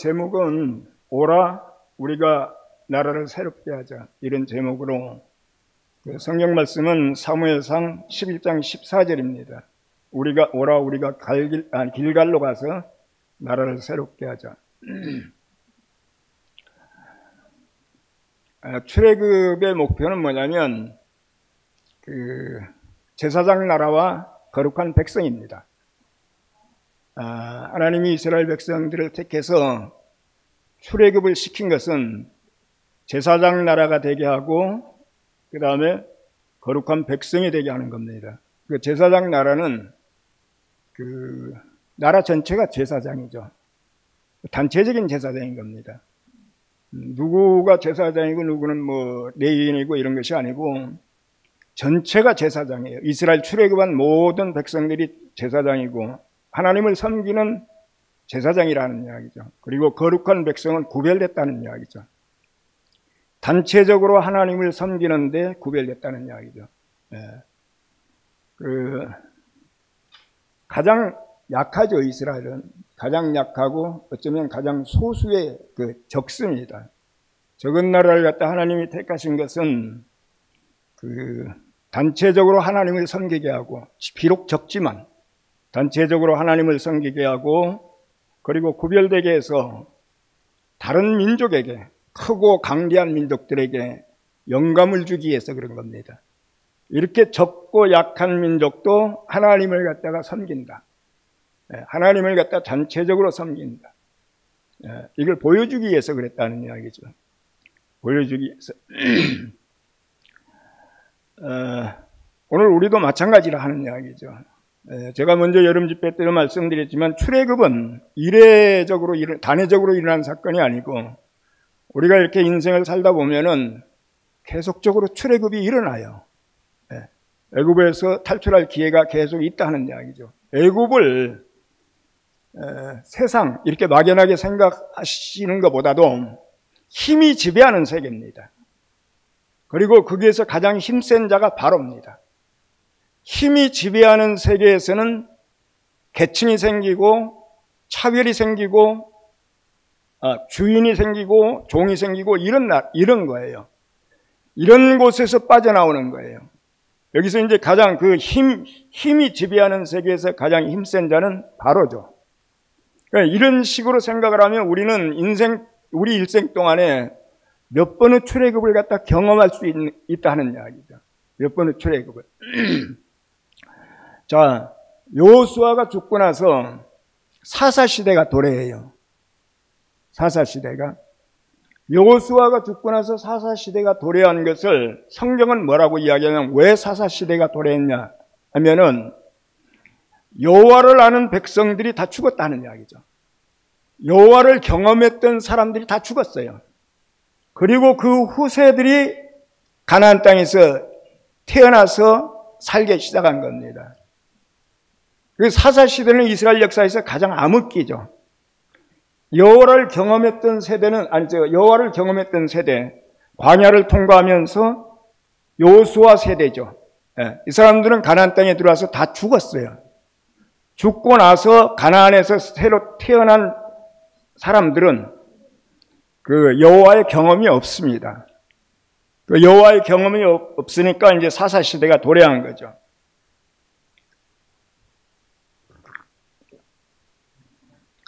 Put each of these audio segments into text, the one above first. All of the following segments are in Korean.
제목은 오라 우리가 나라를 새롭게 하자, 이런 제목으로 성경 말씀은 사무엘상 11장 14절입니다. 오라 우리가 길갈로 가서 나라를 새롭게 하자. 출애굽의 목표는 뭐냐면 제사장 나라와 거룩한 백성입니다. 하나님이 이스라엘 백성들을 택해서 출애굽을 시킨 것은 제사장 나라가 되게 하고 그 다음에 거룩한 백성이 되게 하는 겁니다. 그 제사장 나라는 나라 전체가 제사장이죠. 단체적인 제사장인 겁니다. 누구가 제사장이고 누구는 뭐 레위인이고 이런 것이 아니고 전체가 제사장이에요. 이스라엘 출애굽한 모든 백성들이 제사장이고 하나님을 섬기는 제사장이라는 이야기죠. 그리고 거룩한 백성은 구별됐다는 이야기죠. 단체적으로 하나님을 섬기는데 구별됐다는 이야기죠. 가장 약하죠. 이스라엘은 가장 약하고 어쩌면 가장 소수의 적습니다. 적은 나라를 갖다 하나님이 택하신 것은 단체적으로 하나님을 섬기게 하고, 비록 적지만 단체적으로 하나님을 섬기게 하고, 그리고 구별되게 해서 다른 민족에게, 크고 강대한 민족들에게 영감을 주기 위해서 그런 겁니다. 이렇게 적고 약한 민족도 하나님을 갖다가 섬긴다. 하나님을 갖다 전체적으로 섬긴다. 이걸 보여주기 위해서 그랬다는 이야기죠. 보여주기 위해서. 오늘 우리도 마찬가지라 하는 이야기죠. 제가 먼저 여름 집회 때 말씀드렸지만 출애굽은 이례적으로 단회적으로 일어난 사건이 아니고 우리가 이렇게 인생을 살다 보면은 계속적으로 출애굽이 일어나요. 애굽에서 탈출할 기회가 계속 있다 하는 이야기죠. 애굽을 세상 이렇게 막연하게 생각하시는 것보다도 힘이 지배하는 세계입니다. 그리고 거기에서 가장 힘센 자가 바로입니다. 힘이 지배하는 세계에서는 계층이 생기고 차별이 생기고 주인이 생기고 종이 생기고 이런 거예요. 이런 곳에서 빠져나오는 거예요. 여기서 이제 가장 힘이 지배하는 세계에서 가장 힘센 자는 바로죠. 그러니까 이런 식으로 생각을 하면 우리는 우리 일생 동안에 몇 번의 출애굽을 갖다 경험할 수 있다 하는 이야기죠. 몇 번의 출애굽을. 자, 여호수아가 죽고 나서 사사시대가 도래해요. 사사시대가. 여호수아가 죽고 나서 사사시대가 도래한 것을 성경은 뭐라고 이야기하냐면, 왜 사사시대가 도래했냐 하면은 여호와를 아는 백성들이 다 죽었다는 이야기죠. 여호와를 경험했던 사람들이 다 죽었어요. 그리고 그 후세들이 가나안 땅에서 태어나서 살기 시작한 겁니다. 그 사사시대는 이스라엘 역사에서 가장 암흑기죠. 여호와를 경험했던 세대, 광야를 통과하면서 여호수아 세대죠. 이 사람들은 가나안 땅에 들어와서 다 죽었어요. 죽고 나서 가나안에서 새로 태어난 사람들은 여호와의 경험이 없습니다. 여호와의 경험이 없으니까 이제 사사시대가 도래한 거죠.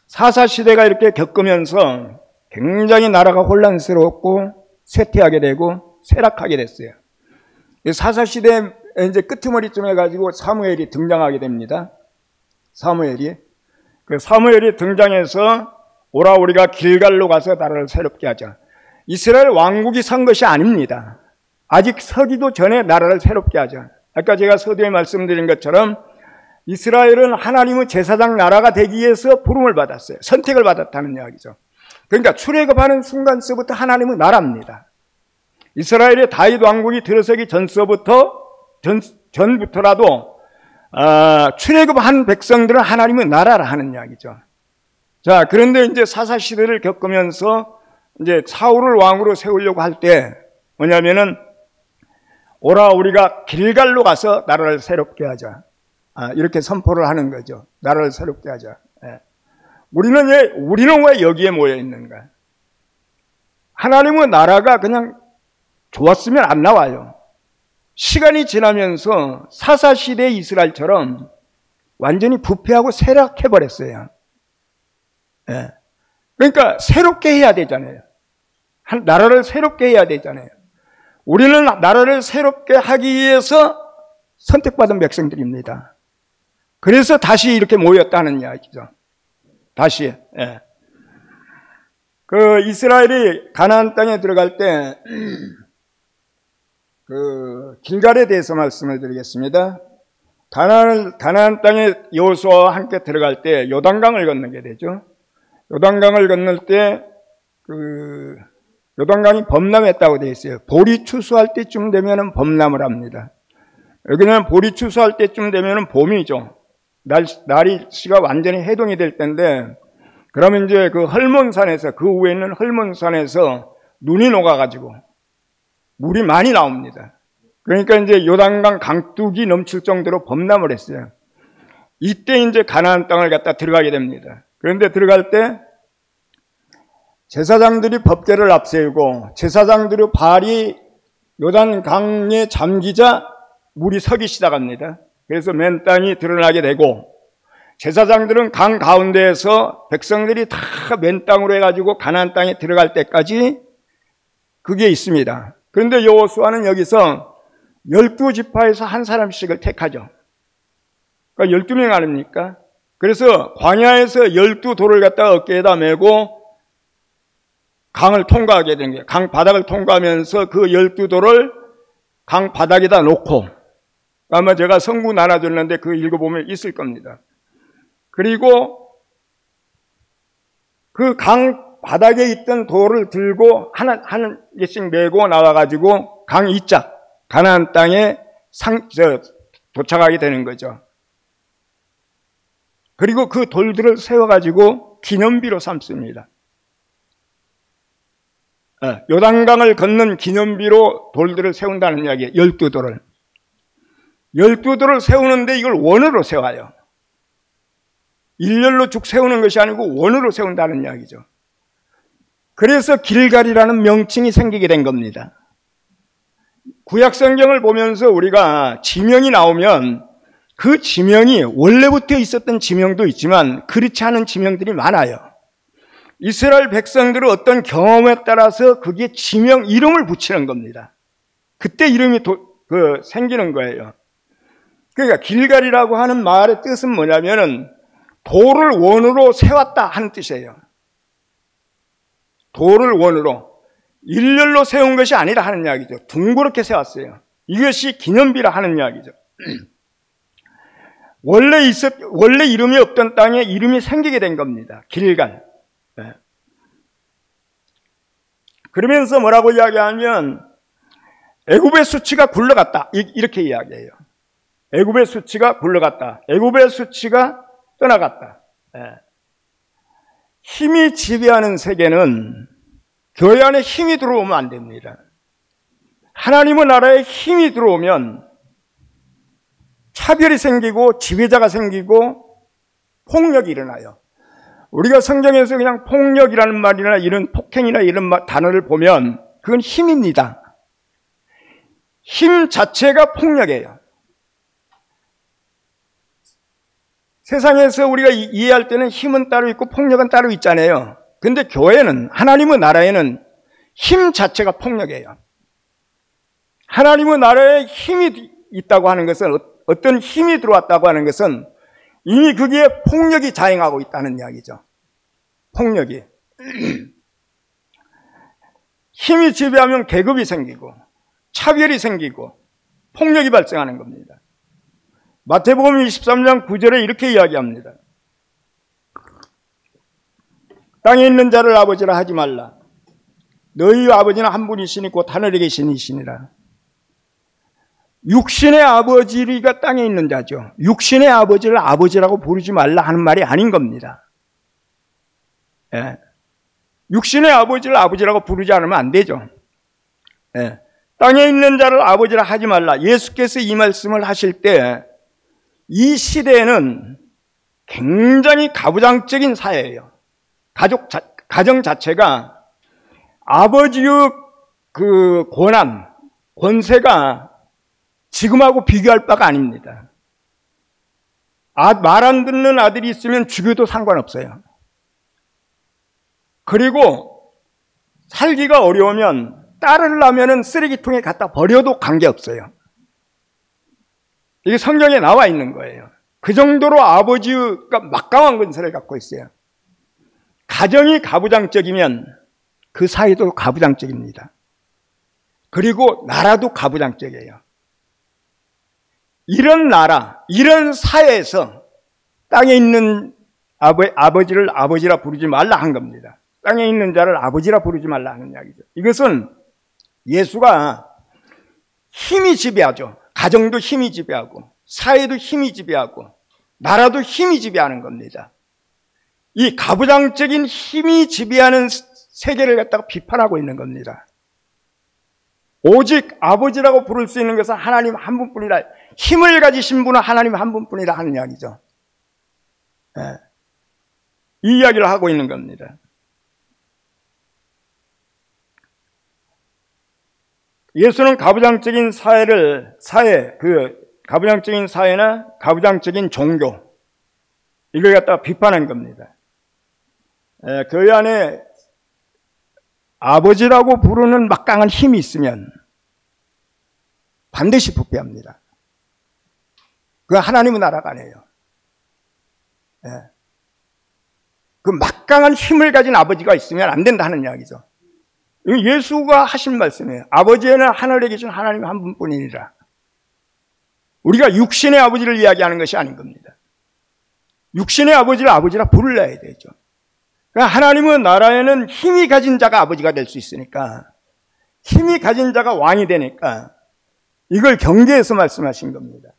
사사시대가 이렇게 겪으면서 굉장히 나라가 혼란스럽고 쇠퇴하게 되고 쇠락하게 됐어요. 사사시대 이제 끄트머리쯤 해가지고 사무엘이 등장하게 됩니다. 사무엘이 등장해서 오라 우리가 길갈로 가서 나라를 새롭게 하자. 이스라엘 왕국이 선 것이 아닙니다. 아직 서기도 전에 나라를 새롭게 하자. 아까 제가 서두에 말씀드린 것처럼 이스라엘은 하나님의 제사장 나라가 되기 위해서 부름을 받았어요. 선택을 받았다는 이야기죠. 그러니까 출애굽하는 순간서부터 하나님의 나라입니다. 이스라엘의 다윗 왕국이 들어서기 전부터라도 출애굽한 백성들은 하나님의 나라라 하는 이야기죠. 자, 그런데 이제 사사시대를 겪으면서 이제 사울을 왕으로 세우려고 할 때 뭐냐면은 오라 우리가 길갈로 가서 나라를 새롭게 하자. 이렇게 선포를 하는 거죠. 나라를 새롭게 하자. 우리는 왜 여기에 모여 있는가? 하나님의 나라가 그냥 좋았으면 안 나와요. 시간이 지나면서 사사시대 이스라엘처럼 완전히 부패하고 쇠락해버렸어요. 예. 그러니까 새롭게 해야 되잖아요. 나라를 새롭게 해야 되잖아요. 우리는 나라를 새롭게 하기 위해서 선택받은 백성들입니다. 그래서 다시 이렇게 모였다는 이야기죠. 다시. 예. 이스라엘이 가나안 땅에 들어갈 때 길갈에 대해서 말씀을 드리겠습니다. 가나안 땅에 여호수아와 함께 들어갈 때 요단강을 건너게 되죠. 요단강을 건널 때 요단강이 범람했다고 되어 있어요. 보리 추수할 때쯤 되면은 범람을 합니다. 여기는 보리 추수할 때쯤 되면은 봄이죠. 날씨가 완전히 해동이 될 때인데, 그러면 이제 그 헐몬산에서, 그 위에 있는 헐몬산에서 눈이 녹아가지고 물이 많이 나옵니다. 그러니까 이제 요단강 강둑이 넘칠 정도로 범람을 했어요. 이때 이제 가나안 땅을 갖다 들어가게 됩니다. 그런데 들어갈 때 제사장들이 법궤를 앞세우고 제사장들의 발이 요단강에 잠기자 물이 서기 시작합니다. 그래서 맨 땅이 드러나게 되고, 제사장들은 강 가운데에서 백성들이 다 맨 땅으로 해가지고 가나안 땅에 들어갈 때까지 그게 있습니다. 그런데 여호수아는 여기서 12지파에서 한 사람씩을 택하죠. 그러니까 12명 아닙니까? 그래서 광야에서 12돌을 갖다가 어깨에다 메고 강을 통과하게 되는 거예요. 강 바닥을 통과하면서 그 12돌을 강 바닥에다 놓고, 아마 제가 성구 나눠줬는데 그 읽어보면 있을 겁니다. 그리고 그 강 바닥에 있던 돌을 들고 한 개씩 메고 나와가지고 강 이짝 가나안 땅에 도착하게 되는 거죠. 그리고 그 돌들을 세워가지고 기념비로 삼습니다. 요단강을 건넌 기념비로 돌들을 세운다는 이야기예요. 12돌을. 12돌을 세우는데 이걸 원으로 세워요. 일렬로 쭉 세우는 것이 아니고 원으로 세운다는 이야기죠. 그래서 길갈이라는 명칭이 생기게 된 겁니다. 구약성경을 보면서 우리가 지명이 나오면 그 지명이 원래부터 있었던 지명도 있지만 그렇지 않은 지명들이 많아요. 이스라엘 백성들은 어떤 경험에 따라서 그게 지명, 이름을 붙이는 겁니다. 그때 이름이 생기는 거예요. 그러니까 길갈이라고 하는 말의 뜻은 뭐냐면은 돌을 원으로 세웠다 하는 뜻이에요. 돌을 원으로. 일렬로 세운 것이 아니라 하는 이야기죠. 둥그렇게 세웠어요. 이것이 기념비라 하는 이야기죠. 원래 이름이 없던 땅에 이름이 생기게 된 겁니다. 길갈. 네. 그러면서 뭐라고 이야기하면 애굽의 수치가 굴러갔다. 이렇게 이야기해요. 애굽의 수치가 굴러갔다. 애굽의 수치가 떠나갔다. 네. 힘이 지배하는 세계는 교회 안에 힘이 들어오면 안 됩니다. 하나님의 나라에 힘이 들어오면 차별이 생기고 지배자가 생기고 폭력이 일어나요. 우리가 성경에서 그냥 폭력이라는 말이나 이런 폭행이나 이런 단어를 보면 그건 힘입니다. 힘 자체가 폭력이에요. 세상에서 우리가 이해할 때는 힘은 따로 있고 폭력은 따로 있잖아요. 근데 교회는, 하나님의 나라에는 힘 자체가 폭력이에요. 하나님의 나라에 힘이 있다고 하는 것은, 어떤 힘이 들어왔다고 하는 것은 이미 거기에 폭력이 자행하고 있다는 이야기죠. 폭력이. 힘이 지배하면 계급이 생기고 차별이 생기고 폭력이 발생하는 겁니다. 마태복음 23장 9절에 이렇게 이야기합니다. 땅에 있는 자를 아버지라 하지 말라. 너희 아버지는 한 분이시니 곧 하늘에 계신 이시니라. 육신의 아버지가 땅에 있는 자죠. 육신의 아버지를 아버지라고 부르지 말라 하는 말이 아닌 겁니다. 예. 육신의 아버지를 아버지라고 부르지 않으면 안 되죠. 예. 땅에 있는 자를 아버지라 하지 말라. 예수께서 이 말씀을 하실 때 이 시대에는 굉장히 가부장적인 사회예요. 가정 자체가 아버지의 그 권세가 지금하고 비교할 바가 아닙니다. 말 안 듣는 아들이 있으면 죽여도 상관없어요. 그리고 살기가 어려우면 딸을 낳으면 쓰레기통에 갖다 버려도 관계없어요. 이게 성경에 나와 있는 거예요. 그 정도로 아버지가 막강한 권세를 갖고 있어요. 가정이 가부장적이면 그 사회도 가부장적입니다. 그리고 나라도 가부장적이에요. 이런 나라, 이런 사회에서 땅에 있는 아버지를 아버지라 부르지 말라 한 겁니다. 땅에 있는 자를 아버지라 부르지 말라 하는 이야기죠. 이것은 예수가 힘이 지배하죠. 가정도 힘이 지배하고 사회도 힘이 지배하고 나라도 힘이 지배하는 겁니다. 이 가부장적인 힘이 지배하는 세계를 갖다가 비판하고 있는 겁니다. 오직 아버지라고 부를 수 있는 것은 하나님 한 분뿐이라, 힘을 가지신 분은 하나님 한 분뿐이라 하는 이야기죠. 네. 이 이야기를 하고 있는 겁니다. 예수는 가부장적인 가부장적인 사회나 가부장적인 종교, 이걸 갖다가 비판한 겁니다. 그 안에 아버지라고 부르는 막강한 힘이 있으면 반드시 부패합니다. 그건 하나님의 나라가 아니에요. 그 막강한 힘을 가진 아버지가 있으면 안 된다는 이야기죠. 예수가 하신 말씀이에요. 아버지에는 하늘에 계신 하나님 한 분뿐이니라. 우리가 육신의 아버지를 이야기하는 것이 아닌 겁니다. 육신의 아버지를 아버지라 부르려야 되죠. 그러니까 하나님의 나라에는 힘이 가진 자가 아버지가 될 수 있으니까, 힘이 가진 자가 왕이 되니까 이걸 경계해서 말씀하신 겁니다.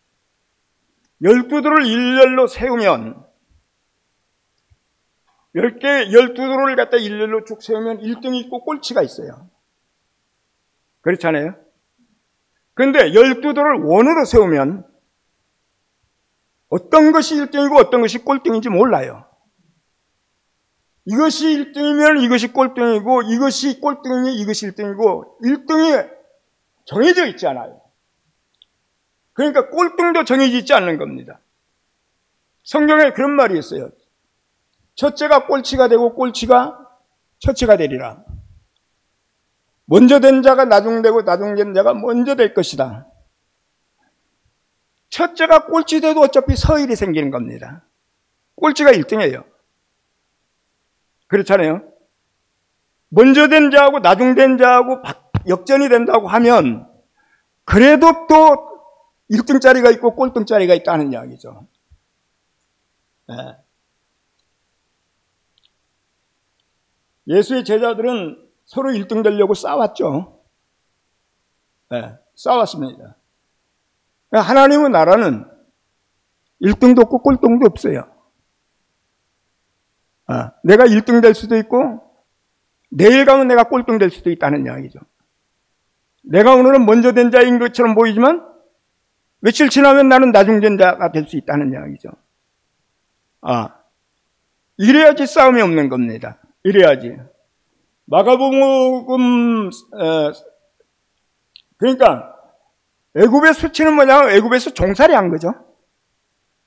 12돌을 일렬로 세우면 12돌을 갖다 일렬로 쭉 세우면 1등이 있고 꼴찌가 있어요. 그렇잖아요? 그런데 12돌을 원으로 세우면 어떤 것이 1등이고 어떤 것이 꼴등인지 몰라요. 이것이 1등이면 이것이 꼴등이고, 이것이 꼴등이면 이것이 1등이고, 1등이 정해져 있지 않아요. 그러니까 꼴등도 정해져 있지 않는 겁니다. 성경에 그런 말이 있어요. 첫째가 꼴찌가 되고 꼴찌가 첫째가 되리라. 먼저 된 자가 나중되고 나중된 자가 먼저 될 것이다. 첫째가 꼴찌 돼도 어차피 서일이 생기는 겁니다. 꼴찌가 1등이에요. 그렇잖아요. 먼저 된 자하고 나중된 자하고 역전이 된다고 하면 그래도 또 1등짜리가 있고 꼴등짜리가 있다는 이야기죠. 네. 예수의 제자들은 서로 1등 되려고 싸웠죠. 네, 싸웠습니다. 하나님의 나라는 1등도 없고 꼴등도 없어요. 내가 1등 될 수도 있고 내일 가면 내가 꼴등 될 수도 있다는 이야기죠. 내가 오늘은 먼저 된 자인 것처럼 보이지만 며칠 지나면 나는 나중된 자가 될 수 있다는 이야기죠. 이래야지 싸움이 없는 겁니다. 이래야지. 마가복음 그러니까 애굽의 수치는 뭐냐면 애굽에서 종살이 한 거죠.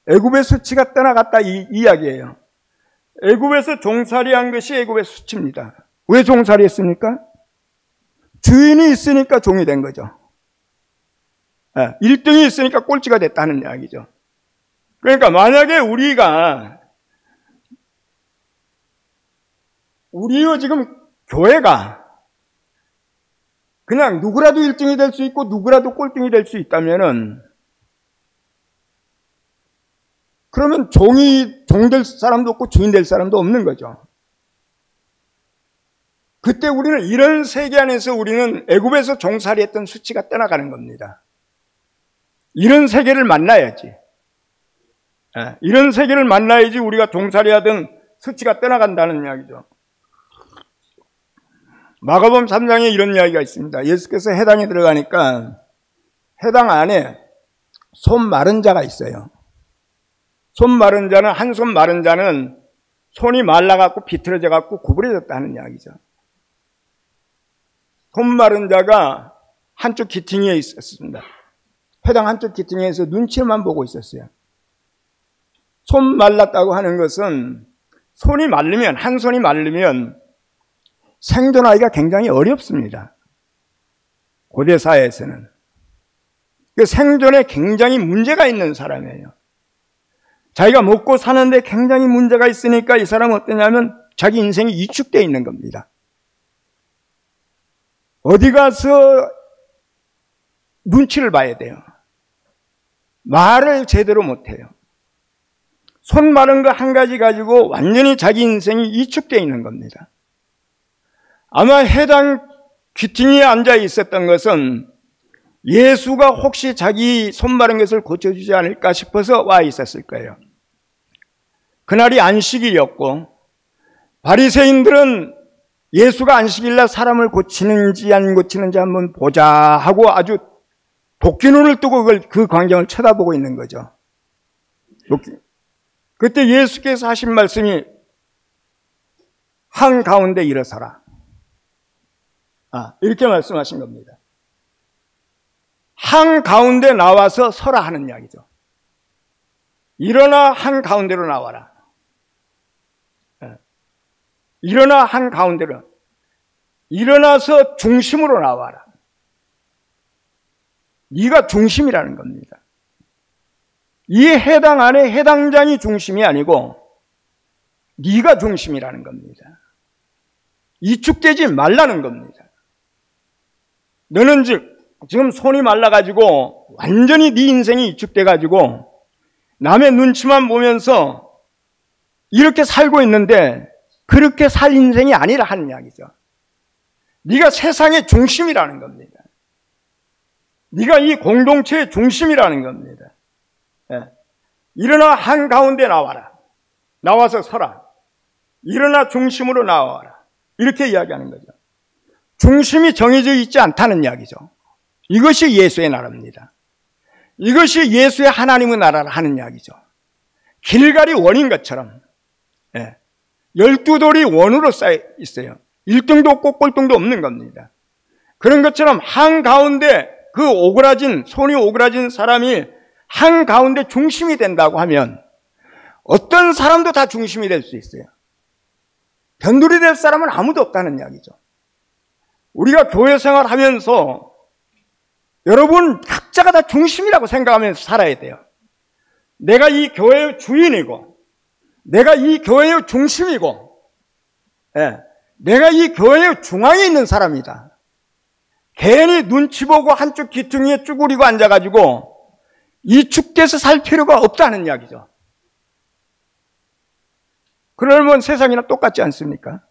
애굽의 수치가 떠나갔다 이 이야기예요. 애굽에서 종살이 한 것이 애굽의 수치입니다. 왜 종살이 했습니까? 주인이 있으니까 종이 된 거죠. 1등이 있으니까 꼴찌가 됐다는 이야기죠. 그러니까 만약에 우리의 지금 교회가 그냥 누구라도 1등이 될 수 있고 누구라도 꼴등이 될 수 있다면은 그러면 종 될 사람도 없고 주인 될 사람도 없는 거죠. 그때 우리는 이런 세계 안에서 우리는 애굽에서 종살이 했던 수치가 떠나가는 겁니다. 이런 세계를 만나야지. 이런 세계를 만나야지 우리가 종살이 하던 수치가 떠나간다는 이야기죠. 마가복음 3장에 이런 이야기가 있습니다. 예수께서 회당에 들어가니까 회당 안에 손 마른 자가 있어요. 손 마른 자는, 한 손 마른 자는 손이 말라갖고 비틀어져갖고 구부러졌다는 이야기죠. 손 마른 자가 한쪽 귀퉁이에 있었습니다. 회당 한쪽 귀퉁이에서 눈치만 보고 있었어요. 손 말랐다고 하는 것은 손이 마르면, 한 손이 마르면 생존하기가 굉장히 어렵습니다. 고대 사회에서는. 그 생존에 굉장히 문제가 있는 사람이에요. 자기가 먹고 사는데 굉장히 문제가 있으니까 이 사람은 어떠냐면 자기 인생이 위축되어 있는 겁니다. 어디 가서 눈치를 봐야 돼요. 말을 제대로 못해요. 손 마른 거 한 가지 가지고 완전히 자기 인생이 위축되어 있는 겁니다. 아마 해당 귀퉁이에 앉아 있었던 것은 예수가 혹시 자기 손 마른 것을 고쳐주지 않을까 싶어서 와 있었을 거예요. 그날이 안식일이었고 바리새인들은 예수가 안식일날 사람을 고치는지 안 고치는지 한번 보자 하고 아주 도끼눈을 뜨고 그 광경을 쳐다보고 있는 거죠. 그때 예수께서 하신 말씀이 한가운데 일어서라. 이렇게 말씀하신 겁니다. 한가운데 나와서 서라 하는 이야기죠. 일어나 한가운데로 나와라. 일어나 한가운데로. 일어나서 중심으로 나와라. 네가 중심이라는 겁니다. 이 해당 안에 해당장이 중심이 아니고 네가 중심이라는 겁니다. 위축되지 말라는 겁니다. 너는 지금 손이 말라가지고 완전히 네 인생이 위축돼가지고 남의 눈치만 보면서 이렇게 살고 있는데 그렇게 살 인생이 아니라 하는 이야기죠. 네가 세상의 중심이라는 겁니다. 네가 이 공동체의 중심이라는 겁니다. 일어나 한가운데 나와라. 나와서 서라. 일어나 중심으로 나와라. 이렇게 이야기하는 거죠. 중심이 정해져 있지 않다는 이야기죠. 이것이 예수의 나라입니다. 이것이 예수의 하나님의 나라를 하는 이야기죠. 길갈이 원인 것처럼 12돌이 원으로 쌓여 있어요. 1등도 없고 꼴등도 없는 겁니다. 그런 것처럼 한가운데 그 손이 오그라진 사람이 한가운데 중심이 된다고 하면 어떤 사람도 다 중심이 될 수 있어요. 변두리 될 사람은 아무도 없다는 이야기죠. 우리가 교회 생활하면서 여러분 각자가 다 중심이라고 생각하면서 살아야 돼요. 내가 이 교회의 주인이고 내가 이 교회의 중심이고 내가 이 교회의 중앙에 있는 사람이다. 괜히 눈치 보고 한쪽 귀퉁이에 쭈그리고 앉아가지고 위축돼서 살 필요가 없다는 이야기죠. 그러면 세상이나 똑같지 않습니까?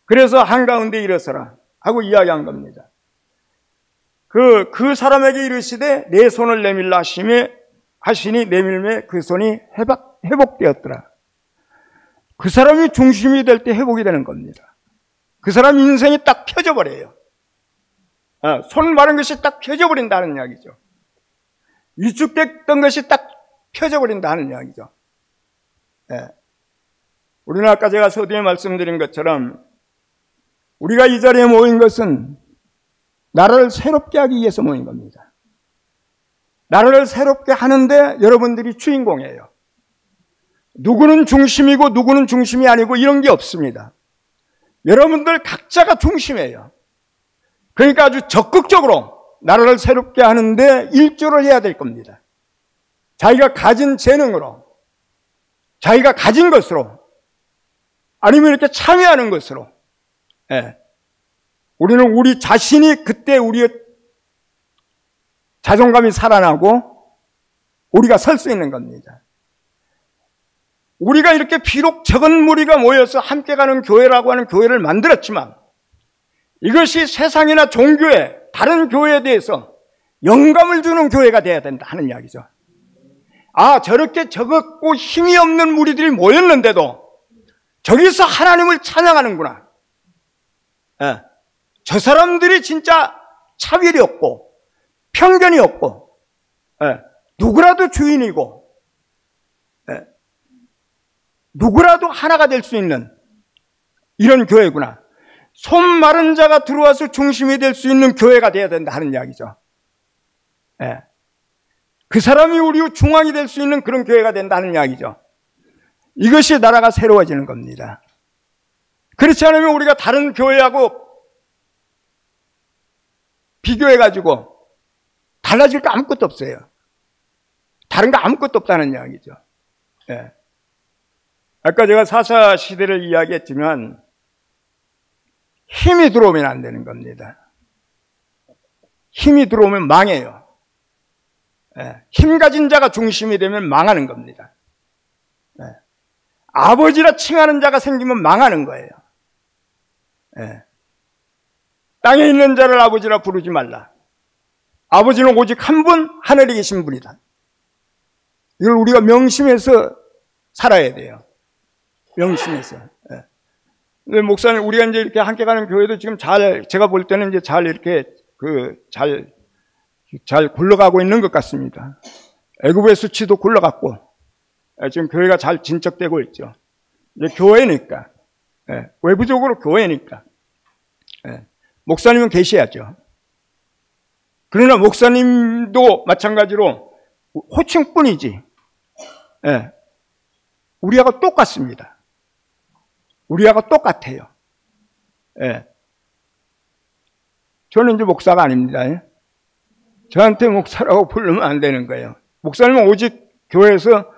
그래서 한가운데 일어서라 하고 이야기한 겁니다. 그 사람에게 이르시되 내 손을 내밀라 하시니 내밀매 그 손이 회복되었더라. 그 사람이 중심이 될 때 회복이 되는 겁니다. 그 사람 인생이 딱 펴져 버려요. 손 마른 것이 딱 펴져 버린다는 이야기죠. 위축됐던 것이 딱 펴져 버린다는 이야기죠. 우리는 아까 제가 서두에 말씀드린 것처럼 우리가 이 자리에 모인 것은 나라를 새롭게 하기 위해서 모인 겁니다. 나라를 새롭게 하는데 여러분들이 주인공이에요. 누구는 중심이고 누구는 중심이 아니고 이런 게 없습니다. 여러분들 각자가 중심이에요. 그러니까 아주 적극적으로 나라를 새롭게 하는데 일조를 해야 될 겁니다. 자기가 가진 재능으로, 자기가 가진 것으로, 아니면 이렇게 참여하는 것으로. 우리는 우리 자신이 그때 우리의 자존감이 살아나고 우리가 설 수 있는 겁니다. 우리가 이렇게 비록 적은 무리가 모여서 함께 가는 교회라고 하는 교회를 만들었지만 이것이 세상이나 종교에 다른 교회에 대해서 영감을 주는 교회가 되어야 된다 하는 이야기죠. 저렇게 적었고 힘이 없는 무리들이 모였는데도 저기서 하나님을 찬양하는구나. 저 사람들이 진짜 차별이 없고 편견이 없고 누구라도 주인이고 누구라도 하나가 될 수 있는 이런 교회구나. 손 마른 자가 들어와서 중심이 될 수 있는 교회가 되어야 된다 하는 이야기죠. 예. 그 사람이 우리 중앙이 될 수 있는 그런 교회가 된다는 이야기죠. 이것이 나라가 새로워지는 겁니다. 그렇지 않으면 우리가 다른 교회하고 비교해가지고 달라질 거 아무것도 없어요. 다른 거 아무것도 없다는 이야기죠. 예. 아까 제가 사사 시대를 이야기했지만 힘이 들어오면 안 되는 겁니다. 힘이 들어오면 망해요. 예. 힘 가진 자가 중심이 되면 망하는 겁니다. 예. 아버지라 칭하는 자가 생기면 망하는 거예요. 예. 땅에 있는 자를 아버지라 부르지 말라. 아버지는 오직 한 분, 하늘에 계신 분이다. 이걸 우리가 명심해서 살아야 돼요. 명심해서. 예. 근데 목사님, 우리가 이제 이렇게 함께 가는 교회도 지금 제가 볼 때는 이제 이렇게 잘 굴러가고 있는 것 같습니다. 애굽의 수치도 굴러갔고, 지금 교회가 잘 진척되고 있죠. 이제 교회니까, 외부적으로 교회니까, 목사님은 계셔야죠. 그러나 목사님도 마찬가지로 호칭뿐이지, 우리하고 똑같습니다. 우리하고 똑같아요. 저는 이제 목사가 아닙니다. 저한테 목사라고 부르면 안 되는 거예요. 목사님은 오직 교회에서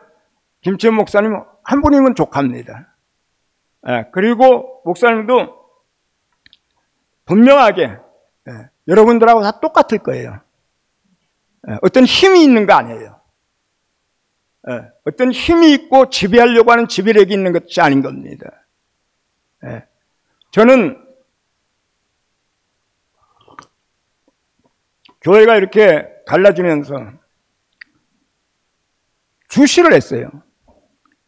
김치현 목사님 한 분이면 족합니다. 그리고 목사님도 분명하게 여러분들하고 다 똑같을 거예요. 어떤 힘이 있는 거 아니에요. 어떤 힘이 있고 지배하려고 하는 지배력이 있는 것이 아닌 겁니다. 저는 교회가 이렇게 갈라지면서 주시를 했어요.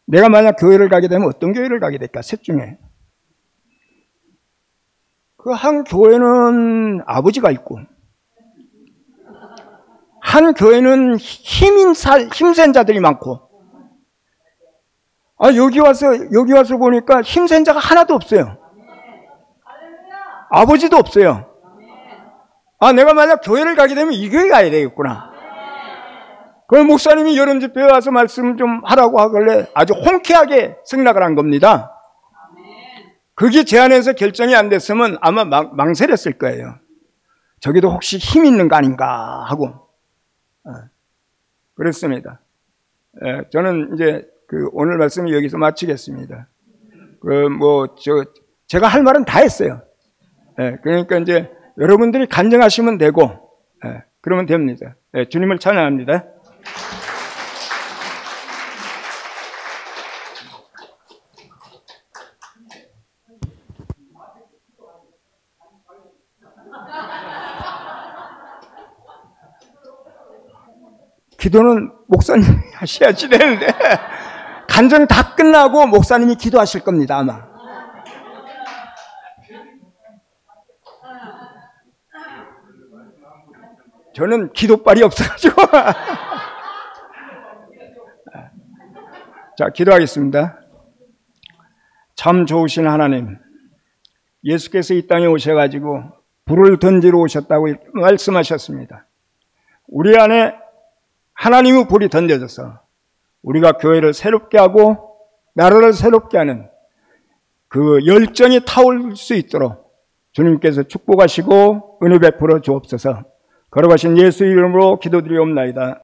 내가 만약 교회를 가게 되면 어떤 교회를 가게 될까? 셋 중에. 그 한 교회는 아버지가 있고, 한 교회는 힘센 자들이 많고, 여기 와서 보니까 힘센 자가 하나도 없어요. 아버지도 없어요. 내가 만약 교회를 가게 되면 이 교회 가야 되겠구나. 그럼 목사님이 여름 집회에 와서 말씀 좀 하라고 하길래 아주 홍쾌하게 승낙을 한 겁니다. 그게 제 안에서 결정이 안 됐으면 아마 망설였을 거예요. 저기도 혹시 힘 있는 거 아닌가 하고. 그렇습니다. 저는 이제 오늘 말씀을 여기서 마치겠습니다. 제가 할 말은 다 했어요. 그러니까 이제 여러분들이 간증하시면 되고, 그러면 됩니다. 주님을 찬양합니다. 기도는 목사님이 하셔야지 되는데, 간증 다 끝나고 목사님이 기도하실 겁니다, 아마. 저는 기도빨이 없어가지고. 자, 기도하겠습니다. 참 좋으신 하나님, 예수께서 이 땅에 오셔가지고 불을 던지러 오셨다고 말씀하셨습니다. 우리 안에 하나님의 불이 던져져서 우리가 교회를 새롭게 하고 나라를 새롭게 하는 그 열정이 타올 수 있도록 주님께서 축복하시고 은혜 베풀어 주옵소서. 걸어가신 예수 이름으로 기도드리옵나이다.